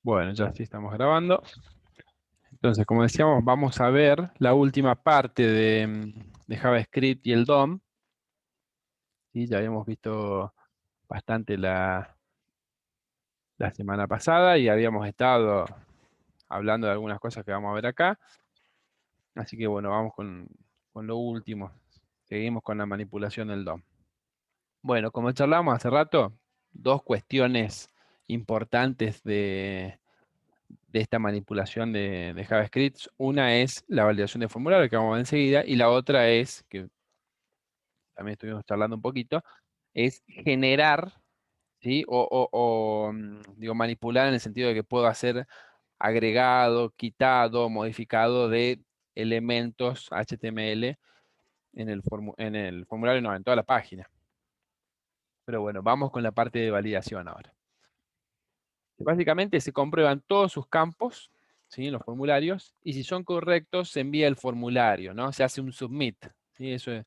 Bueno, ya sí estamos grabando. Entonces, como decíamos, vamos a ver la última parte de JavaScript y el DOM. ¿Sí? Ya habíamos visto bastante la semana pasada y habíamos estado hablando de algunas cosas que vamos a ver acá. Así que bueno, vamos con lo último. Seguimos con la manipulación del DOM. Bueno, como charlamos hace rato, dos cuestiones importantes de esta manipulación de JavaScript. Una es la validación de formulario, que vamos a ver enseguida, y la otra es, que también estuvimos charlando un poquito, es generar, ¿sí? Digo, manipular en el sentido de que puedo hacer agregado, quitado, modificado de elementos HTML en el formulario, no, en toda la página. Pero bueno, vamos con la parte de validación ahora. Básicamente se comprueban todos sus campos, ¿sí? En los formularios, y si son correctos se envía el formulario, ¿no? Se hace un submit, ¿sí? Eso es,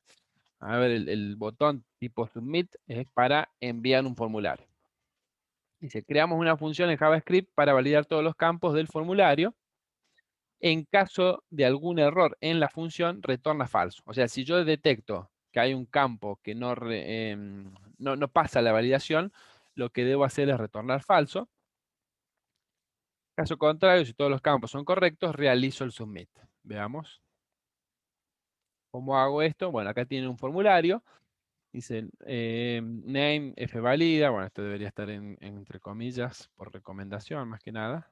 a ver, el botón tipo submit es para enviar un formulario. Dice, creamos una función en JavaScript para validar todos los campos del formulario. En caso de algún error en la función, retorna falso. O sea, si yo detecto que hay un campo que no pasa la validación, lo que debo hacer es retornar falso. Caso contrario, si todos los campos son correctos, realizo el submit. Veamos. ¿Cómo hago esto? Bueno, acá tiene un formulario. Dice name, F valida. Bueno, esto debería estar entre comillas por recomendación, más que nada.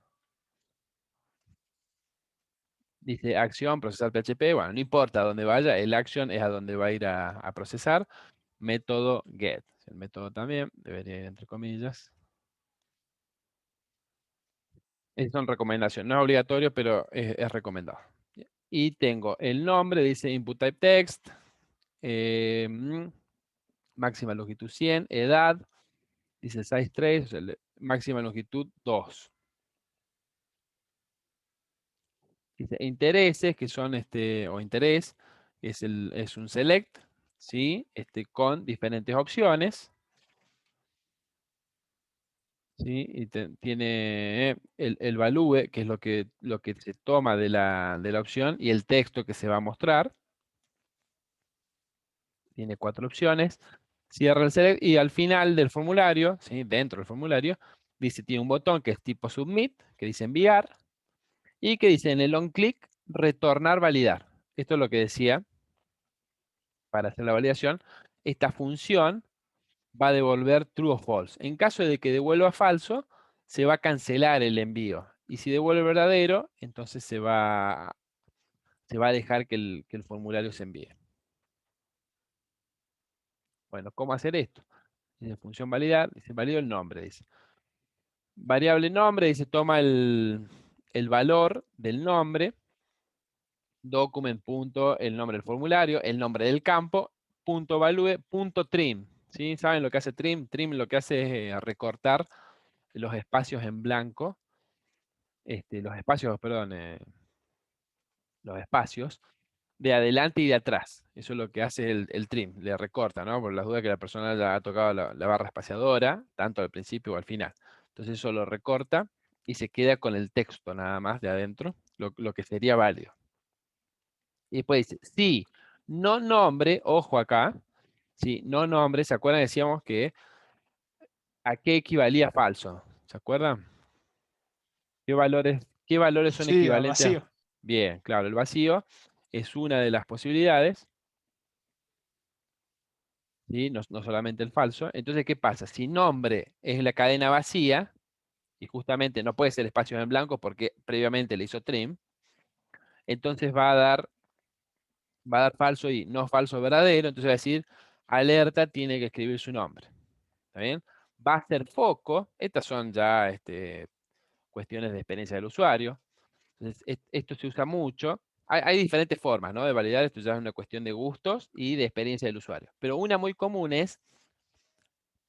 Dice acción, procesar PHP. Bueno, no importa a dónde vaya, el action es a donde va a ir a procesar. Método get. El método también debería ir entre comillas. Son recomendaciones. No es obligatorio, pero es recomendado. Y tengo el nombre, dice input type text. Máxima longitud 100, edad, dice size 3, o sea, máxima longitud 2. Dice intereses, que son o interés, es un select, ¿sí? Con diferentes opciones, ¿sí? Y tiene el value, que es lo que se toma de la opción, y el texto que se va a mostrar. Tiene 4 opciones. Cierra el select y al final del formulario, ¿sí? Dentro del formulario, dice, tiene un botón que es tipo submit, que dice enviar, y que dice en el on click, retornar validar. Esto es lo que decía para hacer la validación. Esta función va a devolver true o false. En caso de que devuelva falso, se va a cancelar el envío. Y si devuelve verdadero, entonces se va a dejar que el formulario se envíe. Bueno, ¿cómo hacer esto? Dice función validar, dice valido el nombre, dice. Variable nombre, dice toma el valor del nombre, document punto, el nombre del formulario, el nombre del campo, punto value, punto trim. ¿Sí? ¿Saben lo que hace trim? Trim lo que hace es recortar los espacios en blanco, los espacios, perdón, los espacios de adelante y de atrás. Eso es lo que hace el trim, le recorta, ¿no? Por las dudas que la persona ya ha tocado la barra espaciadora, tanto al principio o al final. Entonces eso lo recorta y se queda con el texto nada más de adentro, lo que sería válido. Y después dice, sí, no nombre, ojo acá, sí, no nombre, ¿se acuerdan? Decíamos que a qué equivalía falso, ¿se acuerdan? ¿Qué valores son Sí, al equivalentes a... vacío. Bien, claro, el vacío es una de las posibilidades, ¿sí? No solamente el falso. Entonces, ¿qué pasa? Si nombre es la cadena vacía, y justamente no puede ser espacios en blanco porque previamente le hizo trim, entonces va a dar falso y no falso verdadero, entonces va a decir, alerta, tiene que escribir su nombre. ¿Está bien? Va a ser foco, estas son ya cuestiones de experiencia del usuario. Entonces, esto se usa mucho. Hay diferentes formas, ¿no? De validar, esto ya es una cuestión de gustos y de experiencia del usuario. Pero una muy común es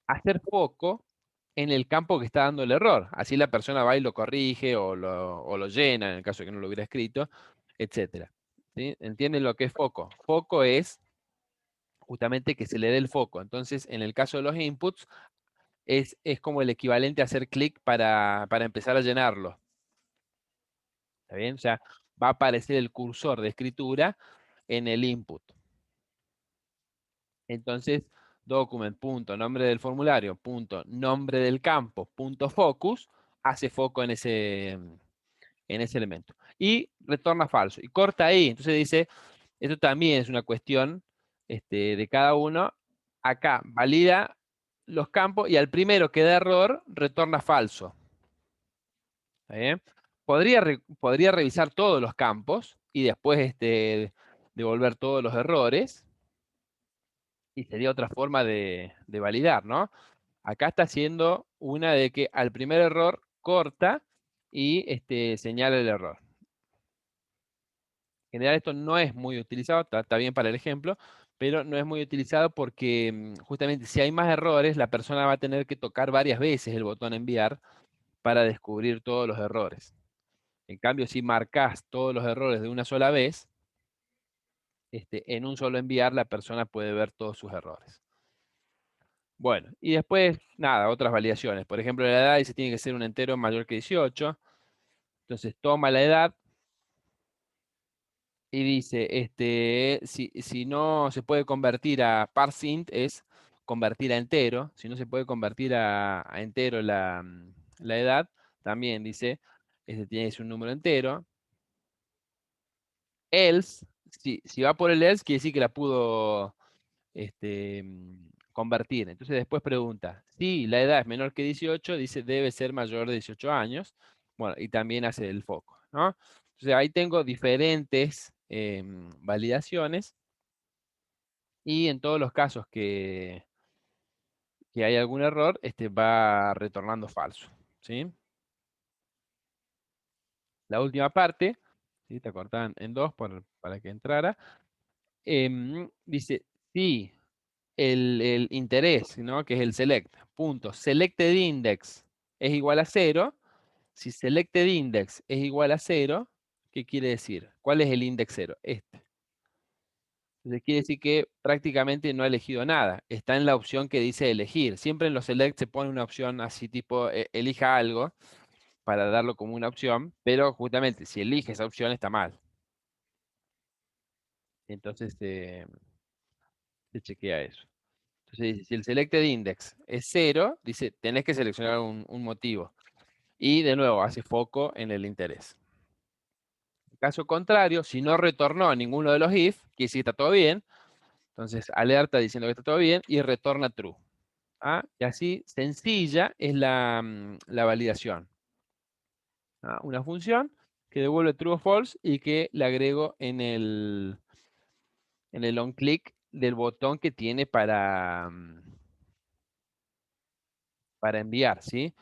hacer foco en el campo que está dando el error. Así la persona va y lo corrige o lo llena, en el caso de que no lo hubiera escrito, etcétera. ¿Sí? ¿Entienden lo que es foco? Foco es justamente que se le dé el foco. Entonces, en el caso de los inputs, es como el equivalente a hacer clic para empezar a llenarlo. ¿Está bien? O sea, va a aparecer el cursor de escritura en el input. Entonces, document, punto, nombre del formulario, punto, nombre del campo, punto focus, hace foco en ese elemento. Y retorna falso. Y corta ahí. Entonces dice, esto también es una cuestión de cada uno. Acá valida los campos y al primero que da error, retorna falso. ¿Está bien? Podría revisar todos los campos y después devolver todos los errores. Y sería otra forma de validar, ¿no? Acá está haciendo una de que al primer error corta y señala el error. En general esto no es muy utilizado, está bien para el ejemplo, pero no es muy utilizado porque justamente si hay más errores, la persona va a tener que tocar varias veces el botón enviar para descubrir todos los errores. En cambio, si marcas todos los errores de una sola vez, en un solo enviar la persona puede ver todos sus errores. Bueno, y después, nada, otras validaciones. Por ejemplo, la edad dice tiene que ser un entero mayor que 18. Entonces toma la edad y dice, si no se puede convertir a parseInt, es convertir a entero. Si no se puede convertir a entero la edad, también dice, tiene que ser un número entero. Else, si va por el else, quiere decir que la pudo convertir. Entonces después pregunta, si la edad es menor que 18, dice debe ser mayor de 18 años. Bueno, y también hace el foco, ¿no? Entonces ahí tengo diferentes validaciones y en todos los casos que hay algún error, va retornando falso, ¿sí? La última parte, ¿sí? Te cortaban en dos para que entrara. Dice, si el interés, ¿no? Que es el select, punto, selected index es igual a 0. Si selected index es igual a 0, ¿qué quiere decir? ¿Cuál es el index 0? Entonces quiere decir que prácticamente no ha elegido nada. Está en la opción que dice elegir. Siempre en los select se pone una opción así tipo elija algo para darlo como una opción, pero justamente si elige esa opción está mal. Entonces se chequea eso. Entonces dice, si el selected index es 0, dice, tenés que seleccionar un motivo. Y de nuevo, hace foco en el interés. En caso contrario, si no retornó ninguno de los if, quiere decir que está todo bien. Entonces alerta diciendo que está todo bien y retorna true. ¿Ah? Y así sencilla es la validación. ¿Ah? Una función que devuelve true o false y que le agrego en el onClick del botón que tiene para enviar, ¿sí?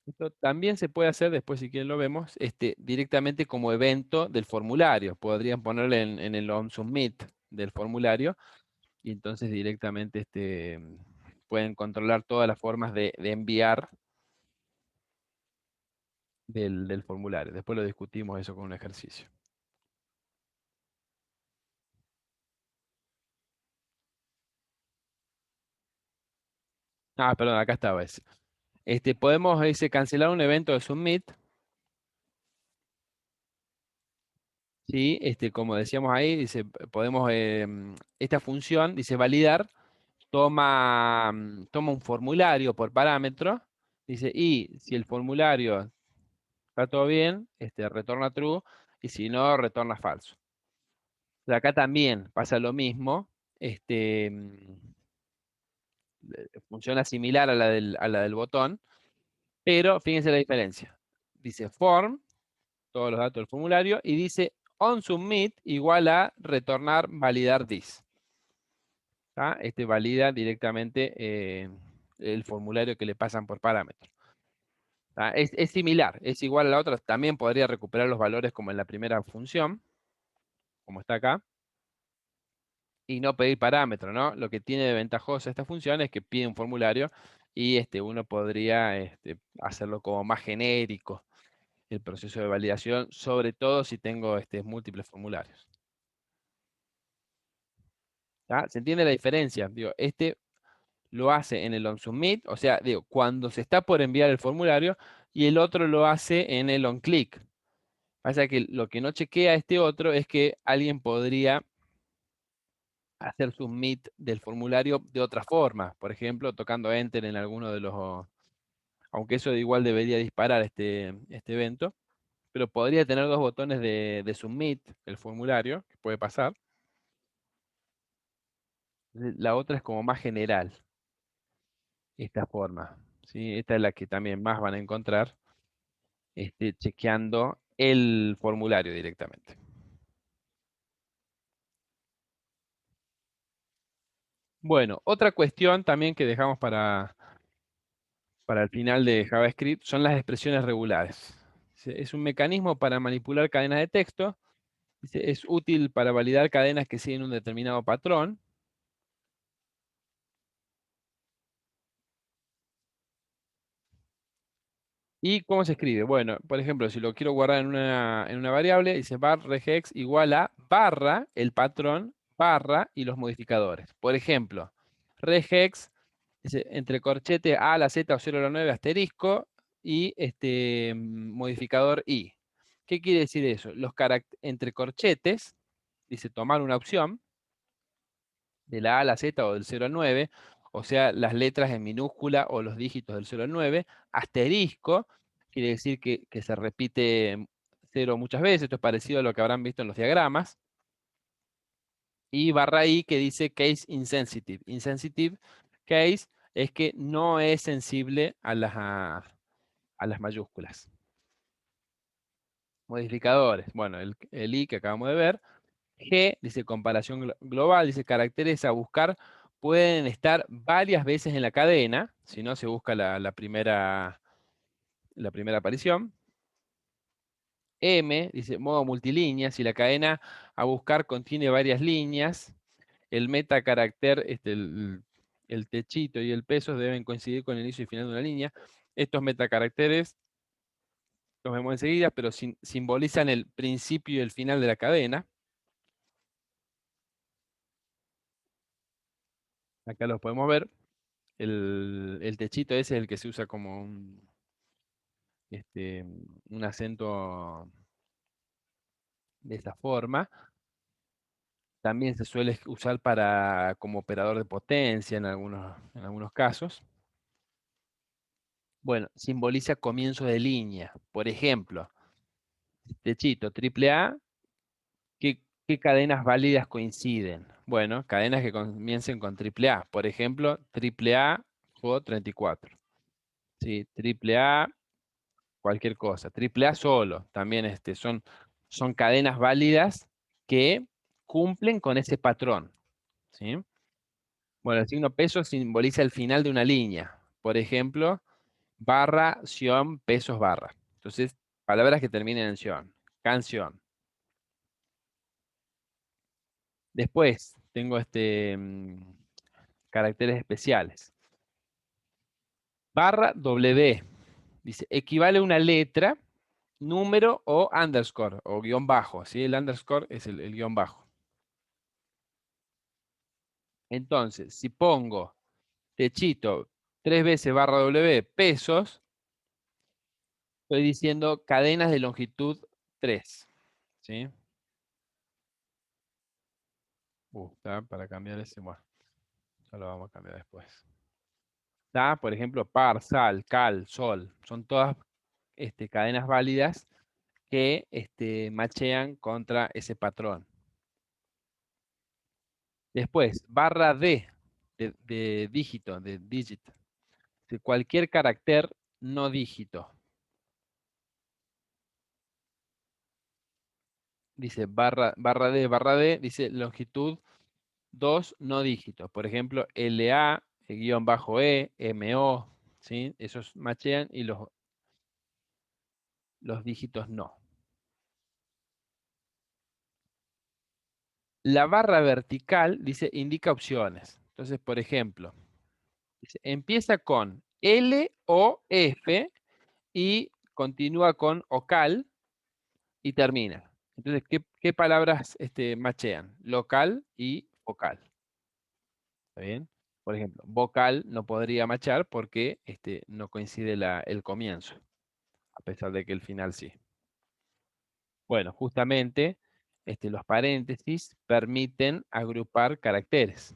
Esto también se puede hacer, después si quieren lo vemos, directamente como evento del formulario. Podrían ponerle en el onSubmit del formulario y entonces directamente pueden controlar todas las formas de enviar del formulario. Después lo discutimos eso con un ejercicio. Ah, perdón, acá estaba ese. Podemos cancelar un evento de Submit, ¿sí? Como decíamos ahí, dice, podemos, esta función, dice validar, toma un formulario por parámetro, dice, y si el formulario está todo bien, retorna true, y si no, retorna falso. Acá también pasa lo mismo, funciona similar a la del botón, pero fíjense la diferencia. Dice form, todos los datos del formulario, y dice onSubmit igual a retornar validar this. ¿Tá? Valida directamente el formulario que le pasan por parámetro. ¿Tá? Es similar, es igual a la otra. También podría recuperar los valores como en la primera función, como está acá, y no pedir parámetro, ¿no? Lo que tiene de ventajosa esta función es que pide un formulario y uno podría hacerlo como más genérico el proceso de validación, sobre todo si tengo múltiples formularios. ¿Tá? ¿Se entiende la diferencia? Digo, lo hace en el onSubmit, o sea, digo, cuando se está por enviar el formulario, y el otro lo hace en el onClick. Pasa que lo que no chequea este otro es que alguien podría hacer submit del formulario de otra forma, por ejemplo, tocando Enter en alguno de los, aunque eso igual debería disparar este evento, pero podría tener dos botones de submit, el formulario, que puede pasar. La otra es como más general, esta forma, ¿sí? Esta es la que también más van a encontrar chequeando el formulario directamente. Bueno, otra cuestión también que dejamos para el final de JavaScript son las expresiones regulares. Es un mecanismo para manipular cadenas de texto. Es útil para validar cadenas que siguen un determinado patrón. ¿Y cómo se escribe? Bueno, por ejemplo, si lo quiero guardar en una variable, dice var regex igual a barra, el patrón, barra y los modificadores. Por ejemplo, regex, dice, entre corchete A a la Z o 0 a la 9 asterisco y modificador I. ¿Qué quiere decir eso? Entre corchetes, dice tomar una opción de la A a la Z o del 0 al 9, o sea, las letras en minúscula o los dígitos del 0 al 9, asterisco, quiere decir que se repite 0 muchas veces, esto es parecido a lo que habrán visto en los diagramas, y barra I que dice case insensitive. Insensitive case es que no es sensible a las mayúsculas. Modificadores, bueno, el I que acabamos de ver. G, dice comparación global, dice caracteres a buscar pueden estar varias veces en la cadena, si no se busca la primera aparición. M, dice modo multilínea, si la cadena a buscar contiene varias líneas, el metacarácter, el techito y el peso deben coincidir con el inicio y final de una línea. Estos metacaracteres los vemos enseguida, pero simbolizan el principio y el final de la cadena. Acá los podemos ver. El techito ese es el que se usa como un acento de esta forma. También se suele usar como operador de potencia en algunos casos. Bueno, simboliza comienzo de línea. Por ejemplo, techito triple A, ¿qué cadenas válidas coinciden? Bueno, cadenas que comiencen con triple A. Por ejemplo, triple A o 34. ¿Sí? Triple A cualquier cosa. Triple A solo, también son cadenas válidas que cumplen con ese patrón. ¿Sí? Bueno, el signo peso simboliza el final de una línea. Por ejemplo, barra, sion, pesos, barra. Entonces, palabras que terminen en sion. Canción. Después, tengo caracteres especiales. Barra W. Dice, equivale a una letra, número o underscore, o guión bajo. ¿Sí? El underscore es el guión bajo. Entonces, si pongo techito 3 veces barra W pesos, estoy diciendo cadenas de longitud 3. ¿Sí? Está para cambiar ese, bueno, ya lo vamos a cambiar después. Está, por ejemplo, par, sal, cal, sol. Son todas cadenas válidas que machean contra ese patrón. Después, barra D de dígito, de digit. De cualquier carácter no dígito. Dice barra D, dice longitud 2 no dígitos. Por ejemplo, LA, guión bajo E, MO, ¿sí? Esos machean y los dígitos no. La barra vertical, dice, indica opciones. Entonces, por ejemplo, dice, empieza con L o F y continúa con ocal y termina. Entonces, ¿qué palabras machean? Local y focal. ¿Está bien? Por ejemplo, vocal no podría machar porque no coincide el comienzo, a pesar de que el final sí. Bueno, justamente los paréntesis permiten agrupar caracteres.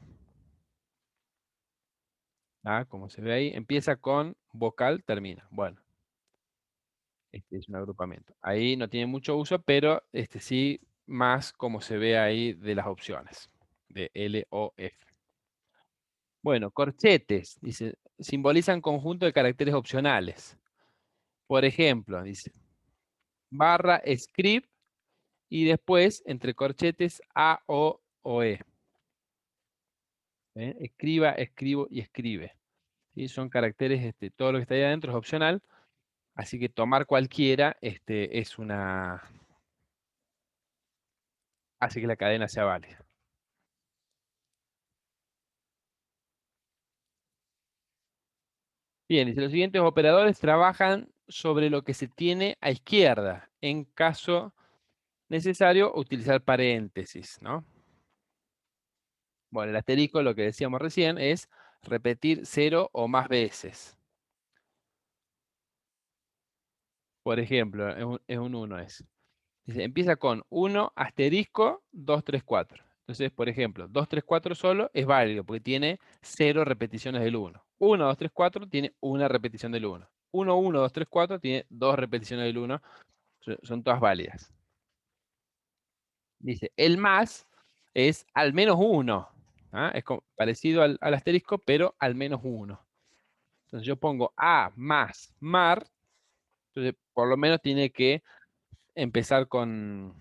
¿Ah? Como se ve ahí, empieza con vocal, termina. Bueno, este es un agrupamiento. Ahí no tiene mucho uso, pero sí más como se ve ahí de las opciones, de L, O, F. Bueno, corchetes, dice, simbolizan conjunto de caracteres opcionales. Por ejemplo, dice, barra script y después entre corchetes A, O E. ¿Eh? Escriba, escribo y escribe. ¿Sí? Son caracteres, todo lo que está ahí adentro es opcional, así que tomar cualquiera hace que la cadena sea válida. Bien, dice, los siguientes operadores trabajan sobre lo que se tiene a izquierda. En caso necesario, utilizar paréntesis, ¿no? Bueno, el asterisco, lo que decíamos recién, es repetir 0 o más veces. Por ejemplo, es un 1 es. Dice, empieza con 1 asterisco 2 3 4. Entonces, por ejemplo, 2 3 4 solo es válido porque tiene 0 repeticiones del 1. 1 2 3 4 tiene una repetición del 1. 1 1 2 3 4 tiene dos repeticiones del 1. Son todas válidas. Dice, el más es al menos 1. ¿Ah? Es parecido al asterisco, pero al menos 1. Entonces yo pongo A más mar. Entonces, por lo menos tiene que empezar con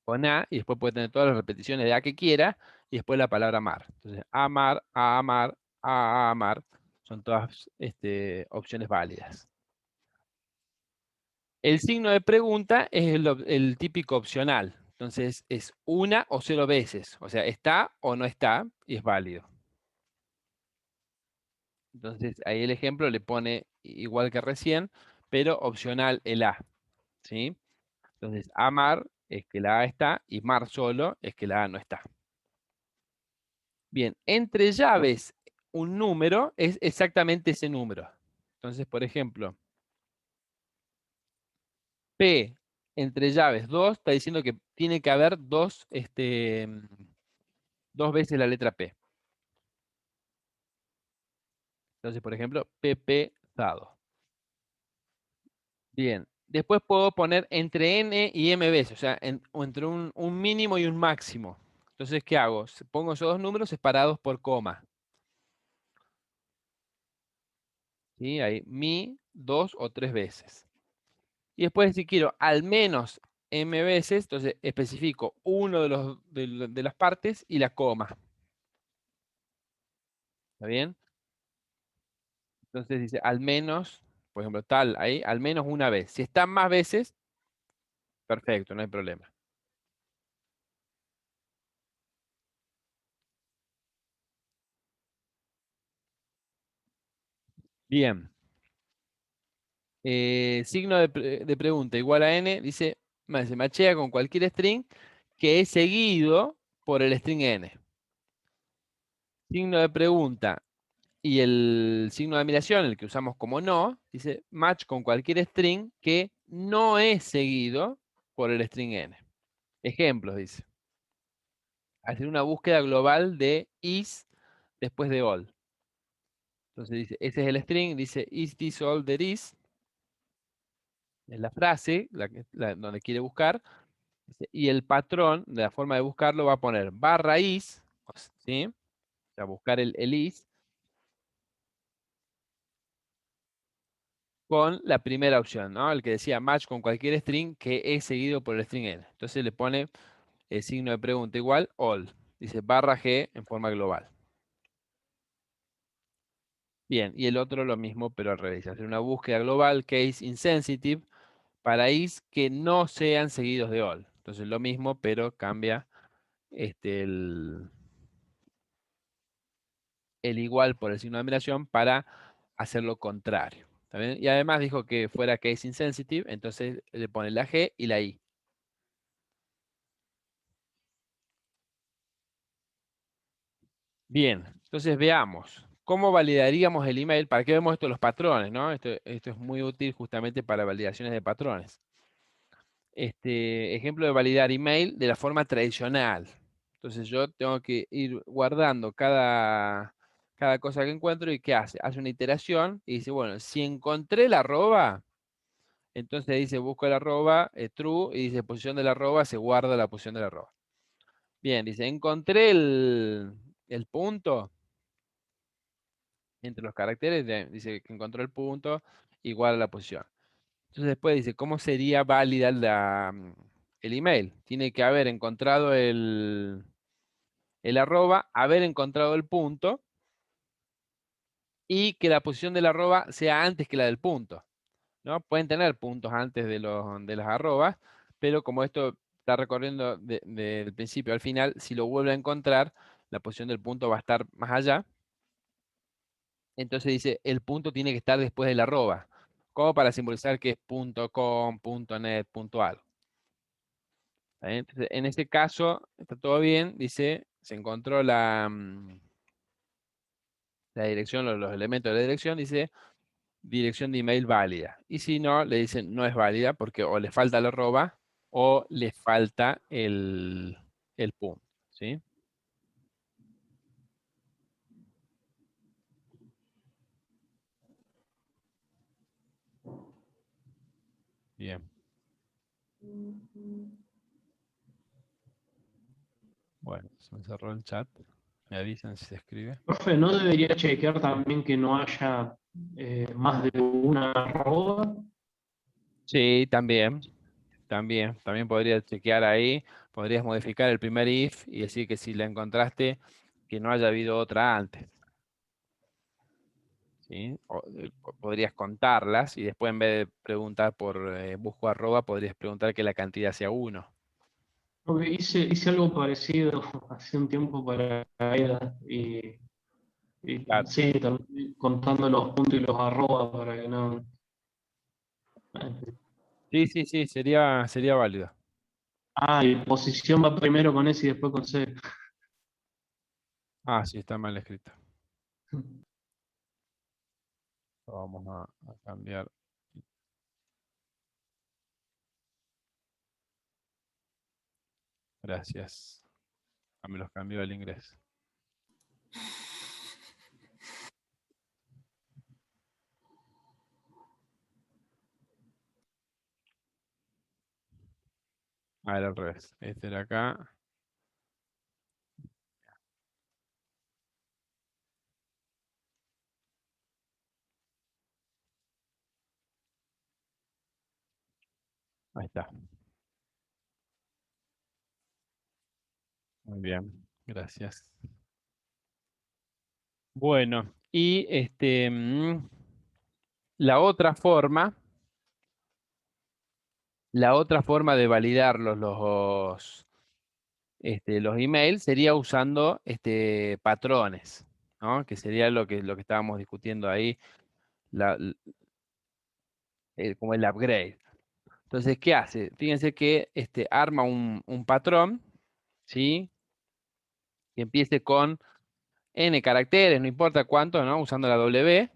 A y después puede tener todas las repeticiones de A que quiera y después la palabra mar. Entonces, amar, a amar, a amar, son todas opciones válidas. El signo de pregunta es el típico opcional. Entonces, es una o 0 veces. O sea, está o no está y es válido. Entonces, ahí el ejemplo le pone igual que recién, pero opcional el A. ¿Sí? Entonces, amar es que la A está y mar solo es que la A no está. Bien, entre llaves, un número es exactamente ese número. Entonces, por ejemplo, P entre llaves 2 está diciendo que tiene que haber dos veces la letra P. Entonces, por ejemplo, PP dado. Bien, después puedo poner entre N y M veces, o sea, o entre un mínimo y un máximo. Entonces, ¿qué hago? Pongo esos dos números separados por coma. ¿Sí? Ahí, mi, dos o tres veces. Y después, si quiero al menos m veces, entonces especifico uno de las partes y la coma. ¿Está bien? Entonces dice al menos, por ejemplo, tal, ahí, al menos una vez. Si están más veces, perfecto, no hay problema. Bien. Signo de pregunta igual a n, dice, se machea con cualquier string que es seguido por el string n. Signo de pregunta y el signo de admiración, el que usamos como no, dice match con cualquier string que no es seguido por el string n. Ejemplos, dice. Hacer una búsqueda global de is después de all. Entonces dice, ese es el string, dice is this all there is. Es la frase donde quiere buscar. Y el patrón de la forma de buscarlo va a poner barra is, ¿sí? O sea, buscar el is con la primera opción, ¿no? El que decía match con cualquier string que es seguido por el string n. Entonces le pone el signo de pregunta igual all. Dice barra g en forma global. Bien, y el otro lo mismo, pero al revés. Hacer una búsqueda global, case insensitive, para is que no sean seguidos de all. Entonces lo mismo, pero cambia el igual por el signo de admiración para hacer lo contrario. ¿Está bien? Y además dijo que fuera case insensitive, entonces le pone la G y la I. Bien, Entonces veamos, ¿cómo validaríamos el email? ¿Para qué vemos esto de los patrones, no? Esto es muy útil justamente para validaciones de patrones. Ejemplo de validar email de la forma tradicional. Entonces yo tengo que ir guardando cada cosa que encuentro y ¿qué hace? Hace una iteración y dice, bueno, si encontré la arroba, entonces dice busco el arroba, true, y dice posición del arroba, se guarda la posición del arroba. Bien, dice, encontré el punto entre los caracteres, dice que encontró el punto, igual a la posición. Entonces después dice, ¿cómo sería válida el email? Tiene que haber encontrado el arroba, haber encontrado el punto y que la posición del arroba sea antes que la del punto, ¿no? Pueden tener puntos antes de las arrobas, pero como esto está recorriendo del principio al final, si lo vuelve a encontrar, la posición del punto va a estar más allá. Entonces dice, el punto tiene que estar después del arroba, como para simbolizar que es .com, .net, .algo. ¿Está bien? Entonces, en este caso, está todo bien, dice, se encontró la dirección, los elementos de la dirección, dice dirección de email válida. Y si no, le dicen no es válida porque o le falta la arroba o le falta el punto. ¿Sí? Bien. Bueno, se me cerró el chat. Me avisan si se escribe. Profe, ¿no debería chequear también que no haya más de una arroba? Sí, también. También podrías chequear ahí. Podrías modificar el primer if y decir que si la encontraste, que no haya habido otra antes. ¿Sí? Podrías contarlas y después en vez de preguntar por busco arroba, podrías preguntar que la cantidad sea 1. Porque hice algo parecido hace un tiempo para EDA y Claro. sí, también contando los puntos y los arrobas para que no. Sí, sería válido. Ah, y posición va primero con S y después con C. Ah, sí, está mal escrito. Lo vamos a cambiar. Gracias. Me los cambió el inglés. A ver, al revés. Este era acá. Ahí está. Muy bien. Gracias. Bueno, y la otra forma, de validar los emails sería usando patrones, ¿no? Que sería lo que estábamos discutiendo ahí, como el upgrade. Entonces, ¿qué hace? Fíjense que arma un patrón, ¿sí? Que empiece con n caracteres, no importa cuánto, ¿no? Usando la W,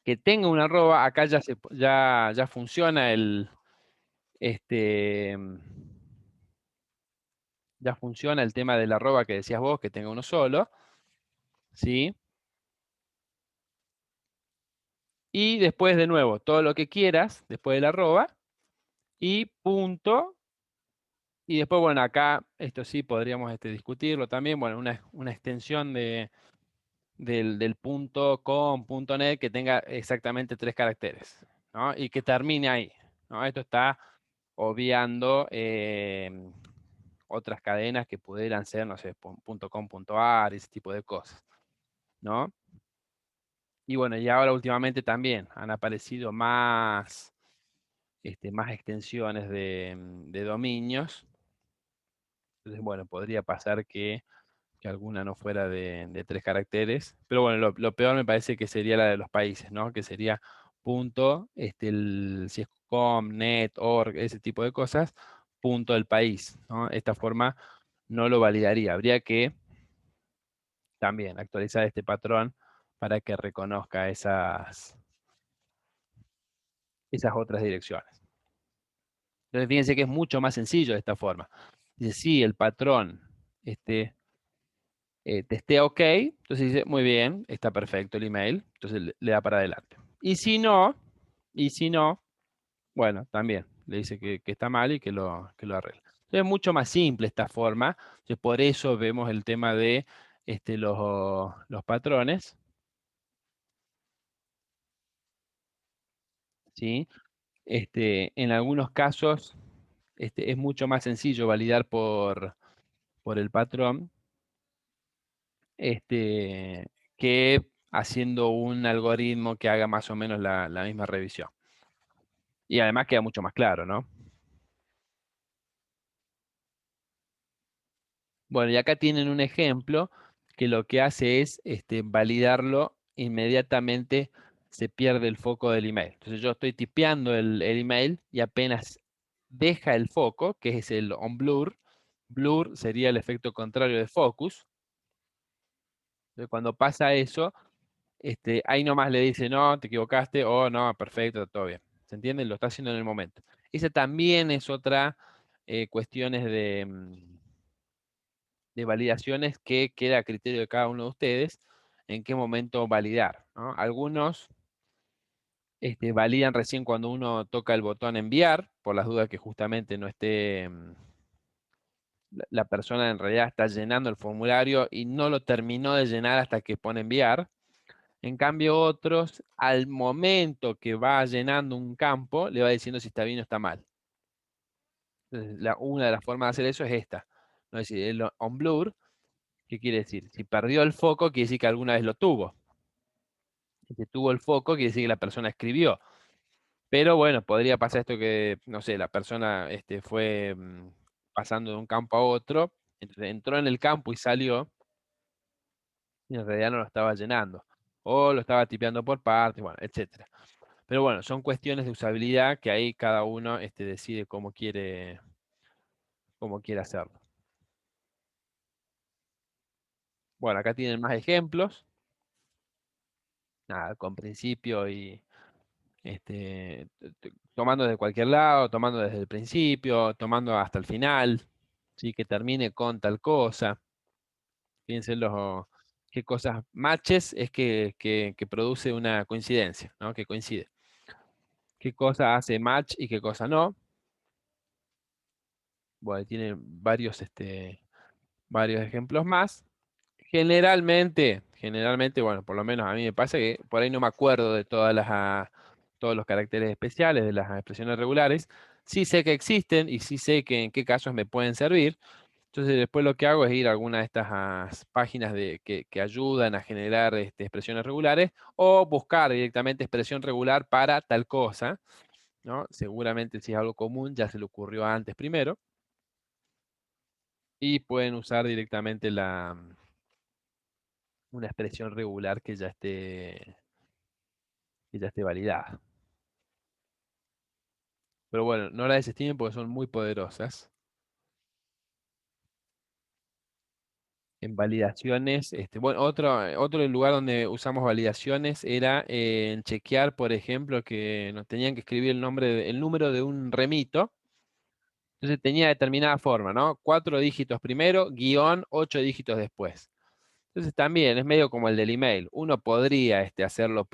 que tenga una arroba, acá ya funciona este, ya funciona el tema de la arroba que decías vos, que tenga uno solo, ¿sí? Y después de nuevo, todo lo que quieras, después de la arroba, y punto. Y después, bueno, acá, esto sí podríamos discutirlo también, bueno, una extensión del punto .com, punto .net que tenga exactamente 3 caracteres, ¿no? Y que termine ahí, ¿no? Esto está obviando otras cadenas que pudieran ser, no sé, punto .com, punto .ar, ese tipo de cosas, ¿no? Y bueno, y ahora últimamente también han aparecido más extensiones de dominios. Entonces, bueno, podría pasar que alguna no fuera de 3 caracteres. Pero bueno, lo peor me parece que sería la de los países, ¿no? Que sería punto, si es com, net, org, ese tipo de cosas, punto del país, ¿no? Esta forma no lo validaría. Habría que también actualizar este patrón para que reconozca esas otras direcciones. Entonces, fíjense que es mucho más sencillo de esta forma. Dice, si el patrón testea OK, entonces dice, muy bien, está perfecto el email, entonces le da para adelante. Y si no, bueno, también le dice que está mal y que lo arregle. Entonces, es mucho más simple esta forma. Entonces, por eso vemos el tema de los patrones, ¿sí? En algunos casos es mucho más sencillo validar por el patrón este, que haciendo un algoritmo que haga más o menos la misma revisión. Y además queda mucho más claro, ¿no? Bueno, y acá tienen un ejemplo que lo que hace es validarlo inmediatamente se pierde el foco del email. Entonces yo estoy tipeando el email y apenas deja el foco, que es el on blur. Blur sería el efecto contrario de focus. Entonces, cuando pasa eso, ahí nomás le dice, no, te equivocaste, o no, perfecto, todo bien. ¿Se entiende? Lo está haciendo en el momento. Esa también es otra cuestiones de validaciones que queda a criterio de cada uno de ustedes en qué momento validar, ¿no? Algunos validan recién cuando uno toca el botón enviar, por las dudas que justamente no esté, la persona en realidad está llenando el formulario y no lo terminó de llenar hasta que pone enviar. En cambio, otros, al momento que va llenando un campo, le va diciendo si está bien o está mal. Entonces, una de las formas de hacer eso es esta, ¿no? Es decir, el on blur. ¿Qué quiere decir? Si perdió el foco, quiere decir que alguna vez lo tuvo. Si tuvo el foco, quiere decir que la persona escribió. Pero bueno, podría pasar esto que, no sé, la persona fue pasando de un campo a otro, entonces entró en el campo y salió, y en realidad no lo estaba llenando. O lo estaba tipeando por partes, bueno, etcétera. Pero bueno, son cuestiones de usabilidad que ahí cada uno decide cómo quiere hacerlo. Bueno, acá tienen más ejemplos. Nada, con principio y tomando de cualquier lado, tomando desde el principio, tomando hasta el final, ¿sí? Que termine con tal cosa. Fíjense qué cosas. Matches es que produce una coincidencia, ¿no? Que coincide. ¿Qué cosa hace match y qué cosa no? Bueno, tiene varios ejemplos más. Generalmente, bueno, por lo menos a mí me pasa que por ahí no me acuerdo de todos los caracteres especiales de las expresiones regulares. Sí sé que existen y sí sé que en qué casos me pueden servir. Entonces después lo que hago es ir a alguna de estas páginas que ayudan a generar expresiones regulares o buscar directamente expresión regular para tal cosa, ¿no? Seguramente si es algo común ya se le ocurrió antes primero y pueden usar directamente una expresión regular que ya esté validada. Pero bueno, no la desestimen porque son muy poderosas. En validaciones, bueno, otro lugar donde usamos validaciones era en chequear, por ejemplo, que nos tenían que escribir el número de un remito. Entonces tenía determinada forma, ¿no? 4 dígitos primero, guión, 8 dígitos después. Entonces también es medio como el del email. Uno podría hacerlo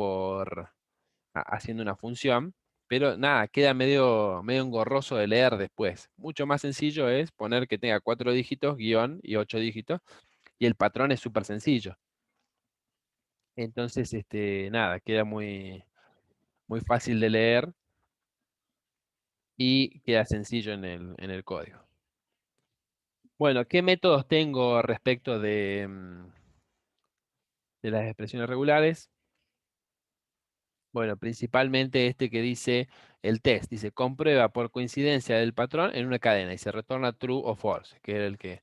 haciendo una función, pero nada, queda medio engorroso de leer después. Mucho más sencillo es poner que tenga 4 dígitos, guión y 8 dígitos, y el patrón es súper sencillo. Entonces, nada, queda muy, muy fácil de leer y queda sencillo en el código. Bueno, ¿qué métodos tengo respecto de las expresiones regulares? Bueno, principalmente este que dice el test, dice comprueba por coincidencia del patrón en una cadena y se retorna true o false, que era el que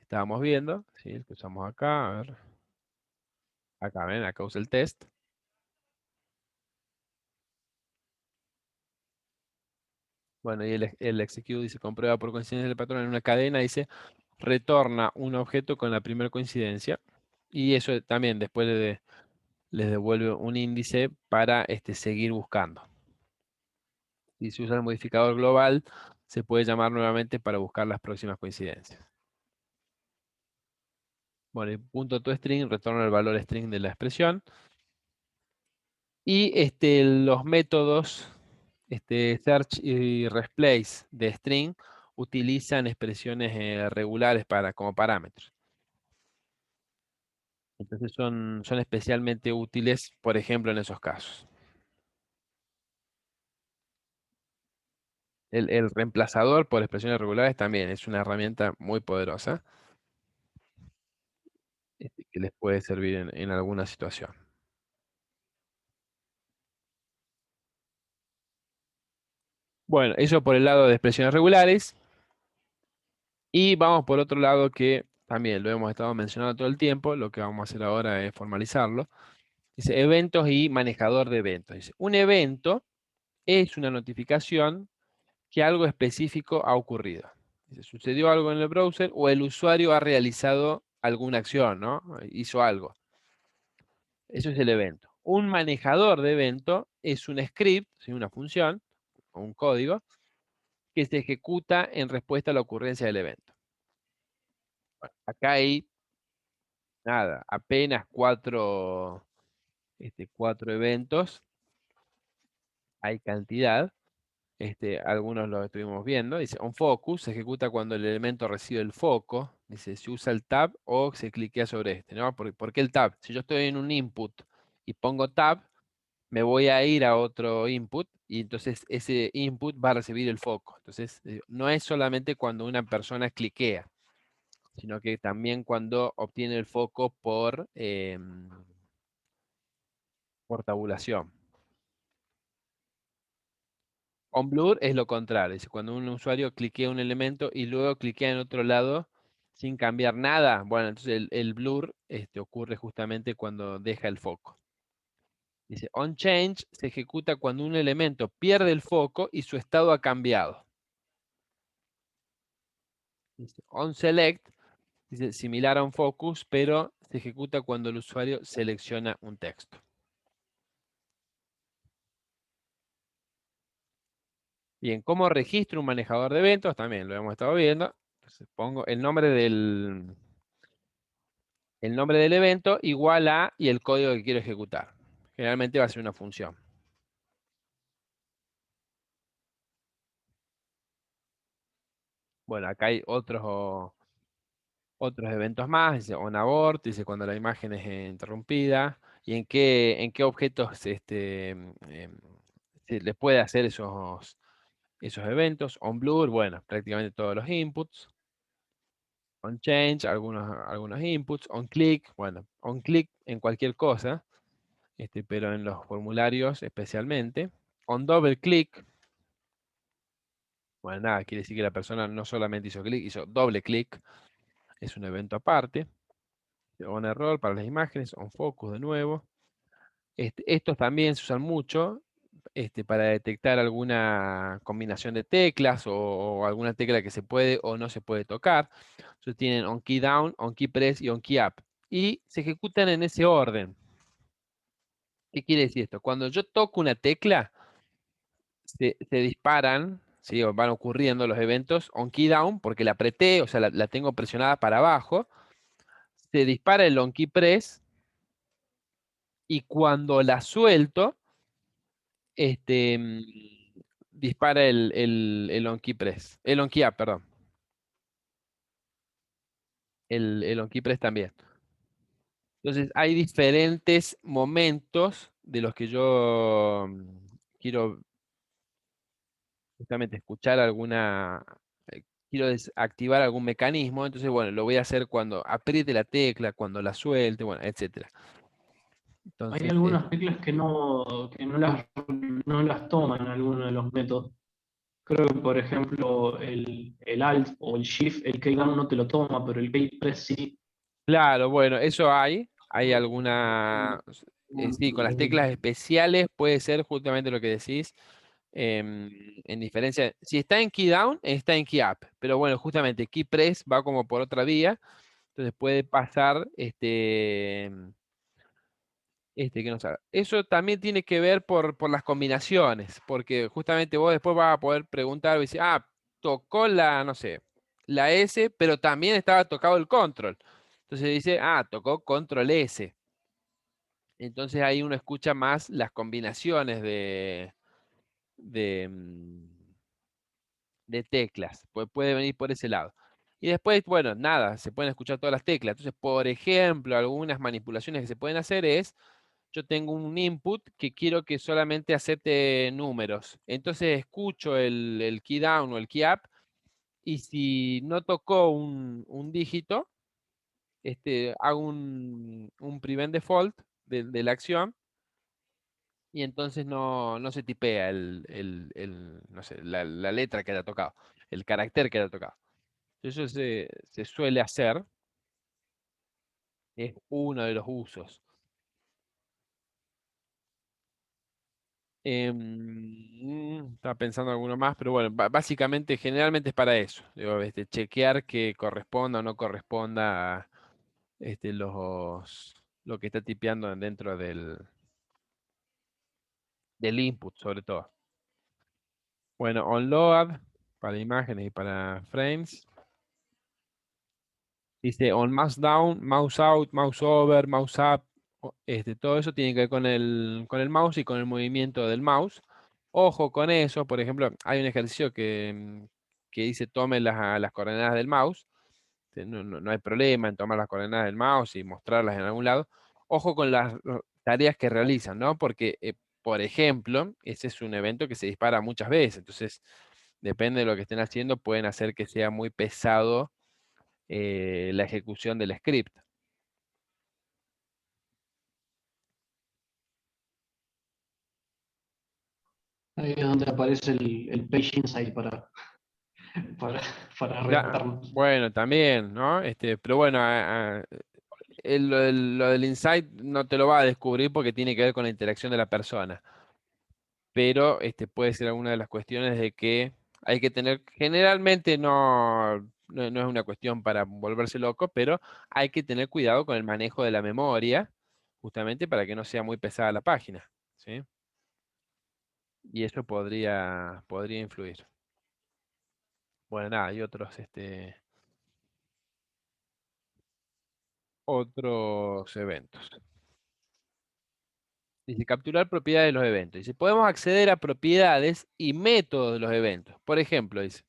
estábamos viendo, ¿sí? El que usamos acá, a ver, acá ven, acá usa el test. Bueno, y el execute dice comprueba por coincidencia del patrón en una cadena, dice retorna un objeto con la primera coincidencia. Y eso también después les devuelve un índice para seguir buscando. Si se usa el modificador global, se puede llamar nuevamente para buscar las próximas coincidencias. Bueno, y punto toString retorna el valor string de la expresión. Y los métodos search y replace de string utilizan expresiones regulares como parámetros. Entonces son especialmente útiles, por ejemplo, en esos casos. El reemplazador por expresiones regulares también es una herramienta muy poderosa que les puede servir en alguna situación. Bueno, eso por el lado de expresiones regulares. Y vamos por otro lado que también lo hemos estado mencionando todo el tiempo. Lo que vamos a hacer ahora es formalizarlo. Dice eventos y manejador de eventos. Dice, un evento es una notificación que algo específico ha ocurrido. Dice, sucedió algo en el browser o el usuario ha realizado alguna acción, ¿no? Hizo algo. Eso es el evento. Un manejador de evento es un script, ¿sí? Una función o un código que se ejecuta en respuesta a la ocurrencia del evento. Bueno, acá hay nada, apenas cuatro eventos. Hay cantidad. Algunos los estuvimos viendo. Dice, onFocus se ejecuta cuando el elemento recibe el foco. Dice, se usa el tab o se cliquea sobre este, ¿no? ¿Por qué el tab? Si yo estoy en un input y pongo tab, me voy a ir a otro input y entonces ese input va a recibir el foco. Entonces, no es solamente cuando una persona cliquea, sino que también cuando obtiene el foco por tabulación. OnBlur es lo contrario, es cuando un usuario cliquea un elemento y luego cliquea en otro lado sin cambiar nada. Bueno, entonces el blur ocurre justamente cuando deja el foco. Dice, onChange se ejecuta cuando un elemento pierde el foco y su estado ha cambiado. Dice, onSelect, dice, similar a onFocus, pero se ejecuta cuando el usuario selecciona un texto. Bien, ¿cómo registro un manejador de eventos? También lo hemos estado viendo. Entonces pongo el nombre del evento igual a y el código que quiero ejecutar. Generalmente va a ser una función. Bueno, acá hay otros eventos más. Dice onAbort, dice cuando la imagen es interrumpida. ¿Y en qué objetos se les puede hacer esos eventos? OnBlur, bueno, prácticamente todos los inputs. OnChange, algunos inputs. OnClick, bueno, OnClick en cualquier cosa. Pero en los formularios especialmente. OnDoubleClick, bueno, nada, quiere decir que la persona no solamente hizo clic, hizo doble clic, es un evento aparte. OnError para las imágenes, OnFocus de nuevo. Estos también se usan mucho para detectar alguna combinación de teclas o alguna tecla que se puede o no se puede tocar. Entonces tienen OnKeyDown, OnKeyPress y OnKeyUp. Y se ejecutan en ese orden. ¿Qué quiere decir esto? Cuando yo toco una tecla, se disparan, ¿sí? O van ocurriendo los eventos on key down, porque la apreté, o sea, la tengo presionada para abajo, se dispara el on key press, y cuando la suelto, este, mm, dispara el on key press, el on key up, perdón, el on key press también. Entonces, hay diferentes momentos de los que yo quiero justamente escuchar quiero desactivar algún mecanismo, entonces bueno, lo voy a hacer cuando apriete la tecla, cuando la suelte, bueno, etcétera. Hay Entonces, algunas teclas que no las toman alguno de los métodos. Creo que, por ejemplo, el Alt o el Shift, el keydown no te lo toma, pero el keypress sí. claro, bueno, eso hay alguna, sí, con las teclas especiales puede ser justamente lo que decís, en diferencia, si está en key down, está en key up, pero bueno, justamente key press va como por otra vía, Entonces puede pasar que no sabe. Eso también tiene que ver por las combinaciones, porque justamente vos después vas a poder preguntar, y decir, tocó la, no sé, la S, pero también estaba tocado el control. Entonces dice, tocó control S. Entonces ahí uno escucha más las combinaciones de, mm, de teclas. Puede venir por ese lado. Y después, bueno, nada, se pueden escuchar todas las teclas. Entonces, por ejemplo, algunas manipulaciones que se pueden hacer es, yo tengo un input que quiero que solamente acepte números. Entonces escucho el key down o el key up y si no tocó un dígito, hago un prevent default de la acción y entonces no se tipea no sé, la letra que haya tocado, el carácter que haya tocado. Eso se suele hacer, es uno de los usos. Estaba pensando alguno más, pero bueno, básicamente, generalmente es para eso. Digo, chequear que corresponda o no corresponda a lo que está tipeando dentro del input, sobre todo. Bueno, onload para imágenes y para frames. Dice on mouse down, mouse out, mouse over, mouse up. Todo eso tiene que ver con el mouse y con el movimiento del mouse. Ojo con eso, por ejemplo, hay un ejercicio que dice tome las coordenadas del mouse. No hay problema en tomar las coordenadas del mouse y mostrarlas en algún lado. Ojo con las tareas que realizan, ¿no? Porque, por ejemplo, ese es un evento que se dispara muchas veces. Entonces, depende de lo que estén haciendo, pueden hacer que sea muy pesado la ejecución del script. Ahí es donde aparece el Page Insight para, para retarnos. Bueno, también, ¿no? Pero bueno, lo del insight no te lo va a descubrir porque tiene que ver con la interacción de la persona. Pero puede ser alguna de las cuestiones de que hay que tener, generalmente no es una cuestión para volverse loco, pero hay que tener cuidado con el manejo de la memoria, justamente para que no sea muy pesada la página, ¿sí? Y eso podría influir. Bueno, nada, hay otros eventos. Dice, capturar propiedades de los eventos. Dice, podemos acceder a propiedades y métodos de los eventos. Por ejemplo, dice,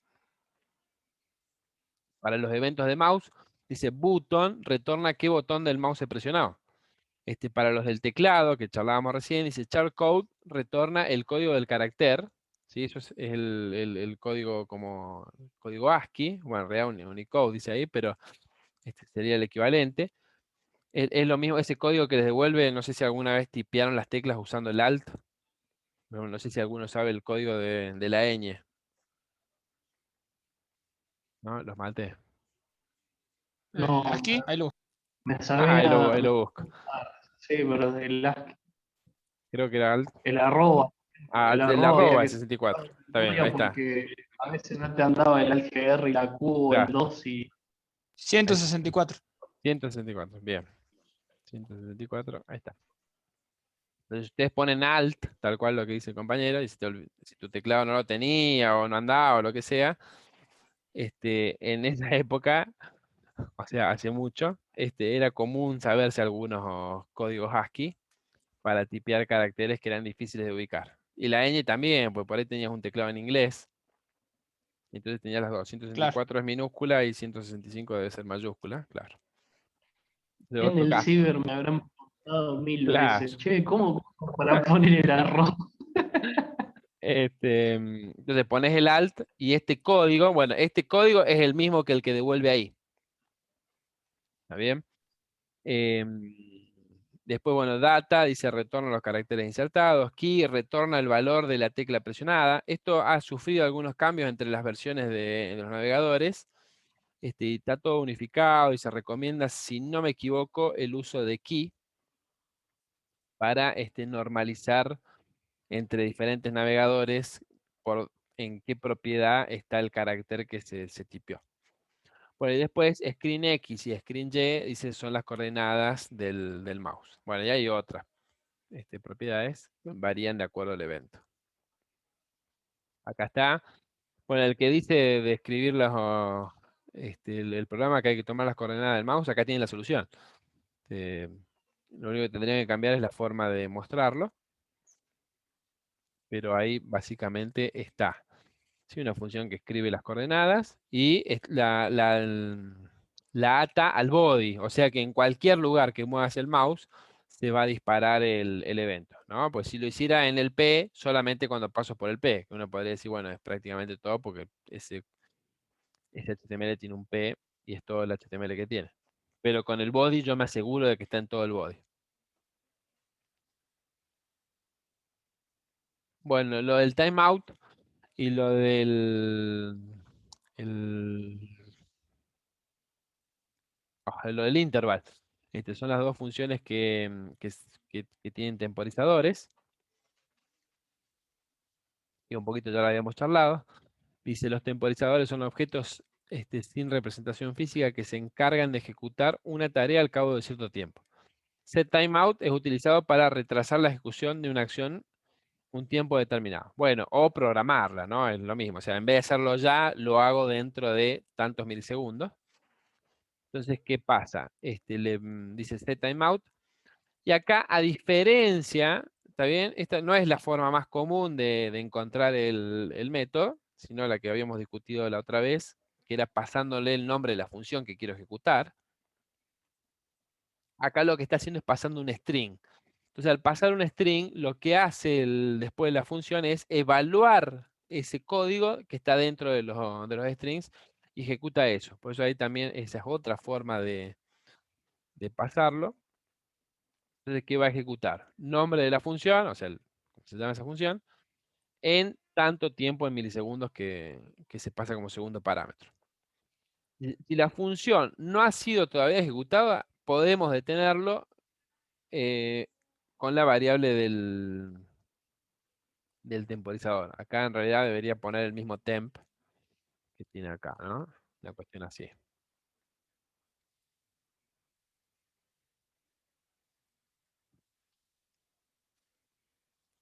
para los eventos de mouse, dice, button retorna qué botón del mouse he presionado. Para los del teclado, que charlábamos recién, dice, char code retorna el código del carácter. ¿Sí? Eso es el código como código ASCII. Bueno, en realidad un Unicode dice ahí, pero este sería el equivalente. Es lo mismo, ese código que les devuelve, no sé si alguna vez tipearon las teclas usando el Alt. No sé si alguno sabe el código de la ñ, ¿no? Los maté. No, Aquí, ahí lo. me Ahí sabía, lo busco. sí, pero Creo que era alt. el arroba, el El arroba había arroba de que 64. sacar de Está bien, ahí memoria está. porque a veces no te andaba el ALGR y la Q o el Claro, 2 y 164. 164. Bien. 164. Ahí está. Entonces ustedes ponen alt, tal cual lo que dice el compañero, y si tu teclado no lo tenía o no andaba o lo que sea, en esa época, o sea, hace mucho, era común saberse algunos códigos ASCII para tipear caracteres que eran difíciles de ubicar. Y la ñ también, pues por ahí tenías un teclado en inglés, entonces tenías las dos. Claro. 164 es minúscula y 165 debe ser mayúscula, claro. De en otro el caso, ciber me habrán preguntado mil claro. veces, che, ¿cómo para poner el arroba? Entonces pones el alt y este código, bueno, este código es el mismo que el que devuelve ahí. ¿Está bien? Em, Después, bueno, data, dice retorna los caracteres insertados. Key, retorna el valor de la tecla presionada. Esto ha sufrido algunos cambios entre las versiones de los navegadores. Y está todo unificado y se recomienda, si no me equivoco, el uso de key para normalizar entre diferentes navegadores por en qué propiedad está el carácter que se tipió. Bueno, y después screen X y screen Y, dice, son las coordenadas del mouse. Bueno, y hay otras propiedades, varían de acuerdo al evento. Acá está. Bueno, el que dice describir el programa que hay que tomar las coordenadas del mouse, acá tiene la solución. Lo único que tendría que cambiar es la forma de mostrarlo, pero ahí básicamente está. Sí, una función que escribe las coordenadas y la ata al body, o sea que en cualquier lugar que muevas el mouse se va a disparar el evento, ¿no? Pues si lo hiciera en el P, solamente cuando paso por el P, que uno podría decir, bueno, es prácticamente todo porque ese HTML tiene un P y es todo el HTML que tiene. Pero con el body yo me aseguro de que está en todo el body. Bueno, lo del timeout y lo el- lo del interval. Son las dos funciones que tienen temporizadores. Y un poquito ya lo habíamos charlado. Dice, los temporizadores son objetos sin representación física que se encargan de ejecutar una tarea al cabo de cierto tiempo. setTimeout es utilizado para retrasar la ejecución de una acción un tiempo determinado. Bueno, o programarla, ¿no? Es lo mismo. O sea, en vez de hacerlo ya, lo hago dentro de tantos milisegundos. Entonces, ¿qué pasa? Dice setTimeout. Y acá, a diferencia, ¿está bien? Esta no es la forma más común de encontrar el método, sino la que habíamos discutido la otra vez, que era pasándole el nombre de la función que quiero ejecutar. Acá lo que está haciendo es pasando un string. Entonces, al pasar un string, lo que hace después de la función es evaluar ese código que está dentro de los strings y ejecuta eso. Por eso ahí también esa es otra forma de pasarlo. Entonces, ¿qué va a ejecutar? Nombre de la función, o sea, ¿cómo se llama esa función? En tanto tiempo en milisegundos que se pasa como segundo parámetro. Si la función no ha sido todavía ejecutada, podemos detenerlo eh, con la variable del temporizador. Acá en realidad debería poner el mismo temp que tiene acá, ¿no? La cuestión así.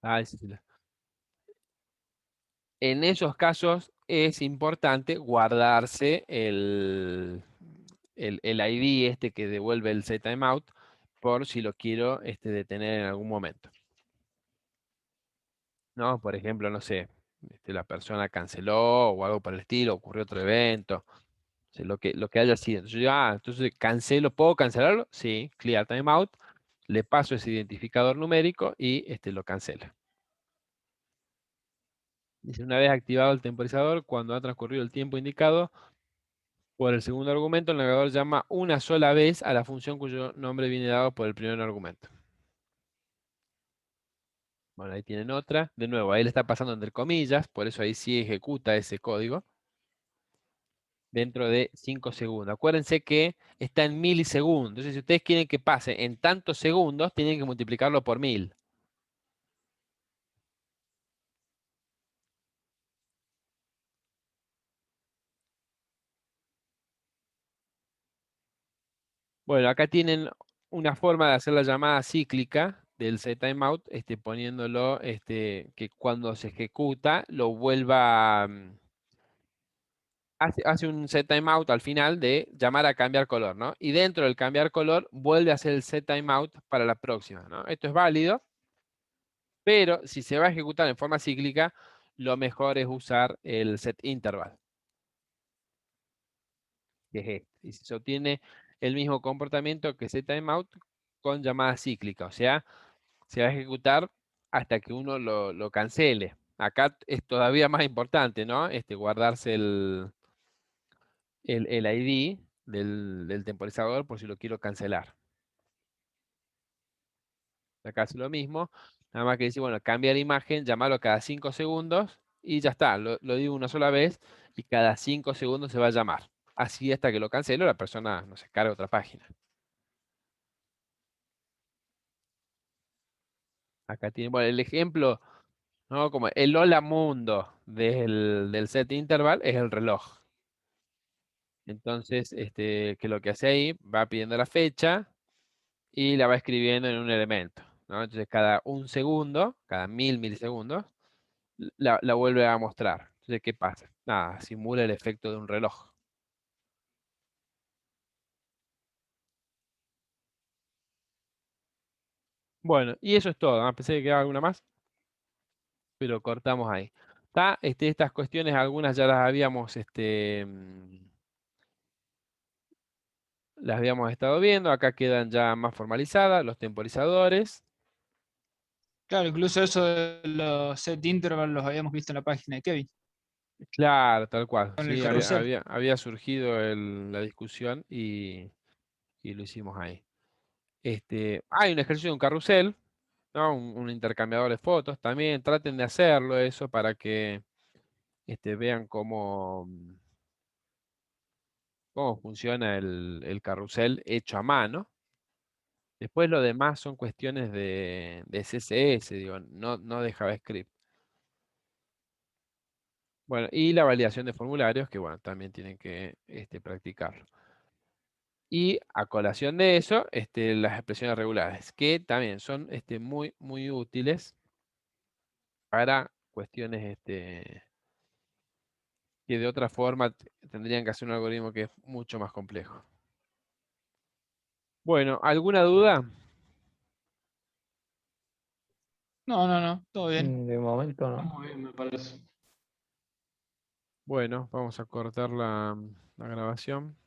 Ah, sí, sí. En esos casos es importante guardarse el ID que devuelve el setTimeout por si lo quiero detener en algún momento. ¿No? Por ejemplo, no sé, la persona canceló o algo por el estilo, ocurrió otro evento, o sea, lo que haya sido. Entonces, yo, entonces cancelo, ¿puedo cancelarlo? Sí, clear timeout, le paso ese identificador numérico y lo cancela. Dice, una vez activado el temporizador, cuando ha transcurrido el tiempo indicado por el segundo argumento, el navegador llama una sola vez a la función cuyo nombre viene dado por el primer argumento. Bueno, ahí tienen otra. De nuevo, ahí le está pasando entre comillas, por eso ahí sí ejecuta ese código dentro de 5 segundos. Acuérdense que está en milisegundos. Entonces, si ustedes quieren que pase en tantos segundos, tienen que multiplicarlo por 1000. Bueno, acá tienen una forma de hacer la llamada cíclica del setTimeout, poniéndolo que cuando se ejecuta lo vuelva, hace un setTimeout al final de llamar a cambiar color, ¿no? Y dentro del cambiar color vuelve a hacer el setTimeout para la próxima, ¿no? Esto es válido, pero si se va a ejecutar en forma cíclica, lo mejor es usar el setInterval, que es este. Y se obtiene el mismo comportamiento que setTimeout con llamada cíclica, o sea, se va a ejecutar hasta que uno lo cancele. Acá es todavía más importante, ¿no? Guardarse el ID del temporizador por si lo quiero cancelar. Acá hace lo mismo, nada más que decir, bueno, cambia la imagen, llamarlo cada 5 segundos y ya está, lo digo una sola vez y cada 5 segundos se va a llamar. Así hasta que lo cancelo, la persona no se carga otra página. Acá tiene, bueno, el ejemplo, ¿no? Como el hola mundo del set interval es el reloj. Entonces, que lo que hace ahí, va pidiendo la fecha y la va escribiendo en un elemento, ¿no? Entonces, cada un segundo, cada 1000 milisegundos, la vuelve a mostrar. Entonces, ¿qué pasa? Nada, simula el efecto de un reloj. Bueno, y eso es todo, ¿no? Pensé que quedaba alguna más, pero cortamos ahí. ¿Está? Estas cuestiones, algunas ya las habíamos estado viendo. Acá quedan ya más formalizadas, los temporizadores. Claro, incluso eso de los set interval los habíamos visto en la página de Kevin, Claro, tal cual. con el Sí, carrusel. había surgido la discusión y lo hicimos ahí. Hay un ejercicio de un carrusel, ¿no? Un intercambiador de fotos. También traten de hacerlo eso para que vean cómo funciona el carrusel hecho a mano. Después lo demás son cuestiones de CSS, digo, no de JavaScript. Bueno, y la validación de formularios, que bueno, también tienen que practicarlo. Y a colación de eso, las expresiones regulares, que también son muy, muy útiles para cuestiones que de otra forma tendrían que hacer un algoritmo que es mucho más complejo. Bueno, ¿alguna duda? No, no, no, todo bien. De momento Está no. muy bien, me parece. Bueno, vamos a cortar la grabación.